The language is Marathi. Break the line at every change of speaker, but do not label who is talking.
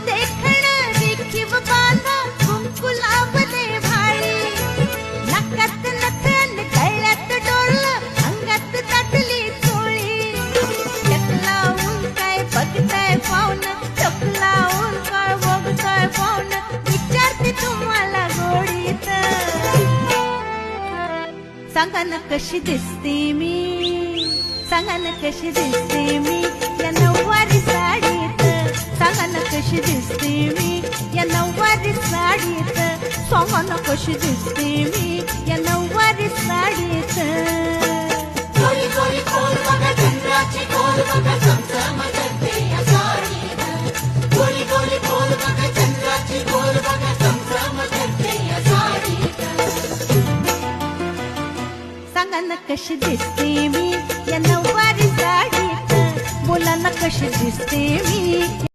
देखण रेखीव बांधा कुंकू लावले भाळी नाकात नथन गळ्यात डोळं अंगात ताटली चोळी टकलावून काय बघताय पाहुण टकलावून काय बघताय पाहुण विचारते तुम्हाला गोडीत सांगा ना कशी दिसते मी सांगा ना कशी दिसते मी या नऊवारी साडीत सांगा ना कशी दिसते मी या नऊवारी साडीत सांगा ना कशी दिसते मी या नऊवारी साडीत
गोरी गोरी खोल बघा चंद्राची खोल बघा चमचम करते या साडीत गोरी गोरी खोल बघा चंद्राची खोल बघा चमचम करते या साडीत
सांगा ना कशी दिसते मी या नऊवारी साडीत बोला ना कशी दिसते मी